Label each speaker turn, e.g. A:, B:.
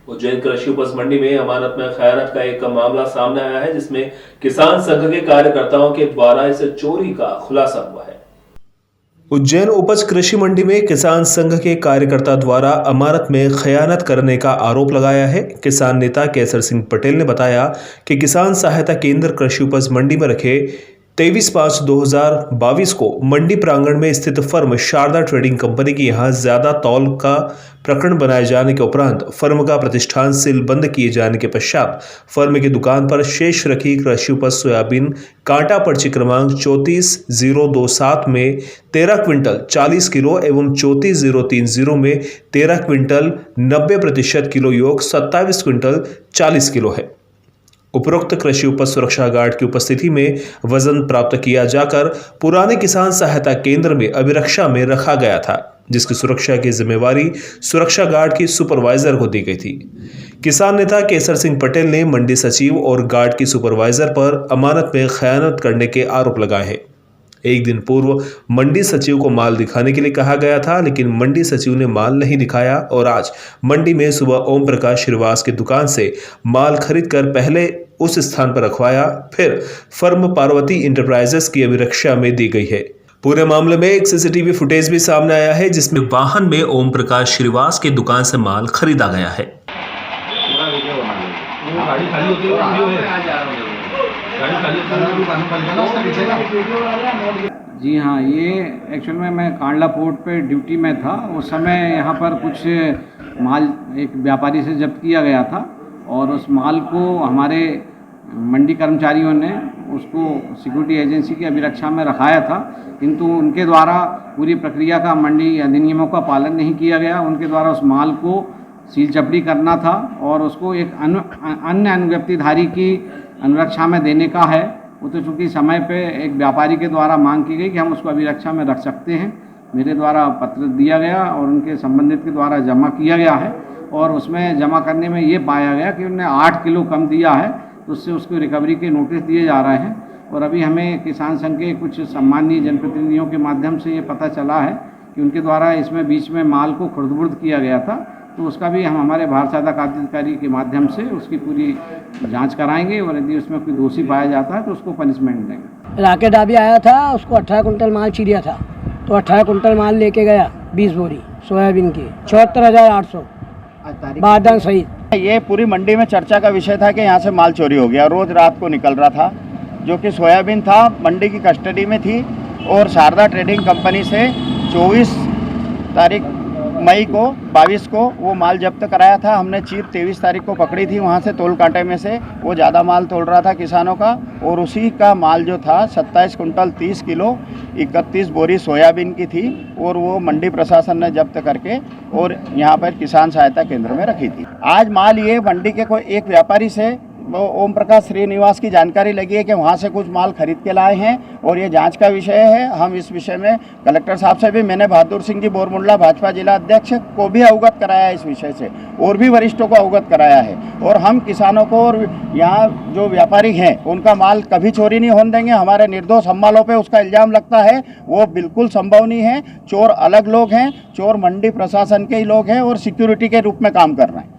A: उज्जैन कृषि उपज मंडी में अमानत में खयानत का एक मामला सामने आया है, जिसमें किसान संघ के कार्यकर्ताओं के द्वारा इस चोरी का खुलासा हुआ है। उज्जैन उपज कृषि मंडी में किसान संघ के कार्यकर्ता द्वारा अमानत में खयानत करने का आरोप लगाया है। किसान नेता केसर सिंह पटेल ने बताया कि किसान सहायता केंद्र कृषि उपज मंडी में रखे 23/5/2022 को मंडी प्रांगण में स्थित फर्म शारदा ट्रेडिंग कंपनी की यहां ज्यादा तौल का प्रकरण बनाए जाने के उपरांत फर्म का प्रतिष्ठान सील बंद किए जाने के पश्चात फर्म की दुकान पर शेष रखी कृषि उपज सोयाबीन कांटा पर्ची क्रमांक 34027 में 13 क्विंटल 40 किलो एवं 34030 में 13 क्विंटल 90% किलो योग 27 क्विंटल 40 किलो है। उपरोक्त कृषि उपज सुरक्षा गार्ड की उपस्थिति में वजन प्राप्त किया जाकर पुराने किसान सहायता केंद्र में अभिरक्षा में रखा गया था, जिसकी सुरक्षा की जिम्मेवारी सुरक्षा गार्ड की सुपरवाइजर को दी गई थी। किसान नेता केसर सिंह पटेल ने मंडी सचिव और गार्ड की सुपरवाइजर पर अमानत में खयानत करने के आरोप लगाए हैं। एक दिन पूर्व मंडी सचिव को माल दिखाने के लिए कहा गया था, लेकिन मंडी सचिव ने माल नहीं दिखाया और आज मंडी में सुबह ओम प्रकाश श्रीवास की दुकान से माल खरीदकर पहले उस स्थान पर रखवाया, फिर फर्म पार्वती इंटरप्राइजेस की अभिरक्षा में दी गई है। पूरे मामले में एक सीसीटीवी फुटेज भी सामने आया है, जिसमें वाहन में ओम प्रकाश श्रीवास की दुकान से माल खरीदा गया है।
B: जी हाँ, ये एक्चुअल में मैं कांडला पोर्ट पे ड्यूटी में था। उस समय यहाँ पर कुछ माल एक व्यापारी से जब्त किया गया था और उस माल को हमारे मंडी कर्मचारियों ने उसको सिक्योरिटी एजेंसी की अभिरक्षा में रखाया था, किंतु उनके द्वारा पूरी प्रक्रिया का मंडी अधिनियमों का पालन नहीं किया गया। उनके द्वारा उस माल को सील चपड़ी करना था और उसको एक अन्य अनुज्ञप्तिधारी की अनुरक्षा में देने का है। वो तो चूँकि समय पे एक व्यापारी के द्वारा मांग की गई कि हम उसको अभिरक्षा में रख सकते हैं, मेरे द्वारा पत्र दिया गया और उनके संबंधित के द्वारा जमा किया गया है और उसमें जमा करने में ये पाया गया कि उन्होंने 8 किलो कम दिया है, तो उससे उसको रिकवरी के नोटिस दिए जा रहे हैं। और अभी हमें किसान संघ के कुछ सम्मानीय जनप्रतिनिधियों के माध्यम से ये पता चला है कि उनके द्वारा इसमें बीच में माल को खुर्द-बुर्द किया गया था, तो उसका भी हम हमारे भारत सहायता कार्याधिकारी के माध्यम से उसकी पूरी जांच कराएंगे और यदि उसमें कोई दोषी पाया जाता है तो उसको पनिशमेंट देंगे।
C: राकेट अभी आया था, उसको 18 कुंटल माल चिड़िया था, तो 18 कुंटल माल लेके गया 20 बोरी सोयाबीन की 74,800 बारदान सहित।
D: ये पूरी मंडी में चर्चा का विषय था कि यहाँ से माल चोरी हो गया। रोज रात को निकल रहा था, जो कि सोयाबीन था, मंडी की कस्टडी में थी और शारदा ट्रेडिंग कंपनी से 24 मई को 22 को वो माल जब्त कराया था। हमने चीर 23 तारीख को पकड़ी थी, वहाँ से तोल कांटे में से वो ज़्यादा माल तोल रहा था किसानों का, और उसी का माल जो था 27 कुंटल 30 किलो 31 बोरी सोयाबीन की थी और वो मंडी प्रशासन ने जब्त करके और यहाँ पर किसान सहायता केंद्र में रखी थी। आज माल ये मंडी के कोई एक व्यापारी से वो ओम प्रकाश श्रीनिवास की जानकारी लगी है कि वहाँ से कुछ माल खरीद के लाए हैं और ये जांच का विषय है। हम इस विषय में कलेक्टर साहब से भी, मैंने बहादुर सिंह जी बोरमुंडला भाजपा जिला अध्यक्ष को भी अवगत कराया है इस विषय से और भी वरिष्ठों को अवगत कराया है। और हम किसानों को और यहाँ जो व्यापारी हैं उनका माल कभी चोरी नहीं होने देंगे। हमारे निर्दोष हम मालों पर उसका इल्ज़ाम लगता है, वो बिल्कुल संभव नहीं है। चोर अलग लोग हैं, चोर मंडी प्रशासन के ही लोग हैं और सिक्योरिटी के रूप में काम कर रहे हैं।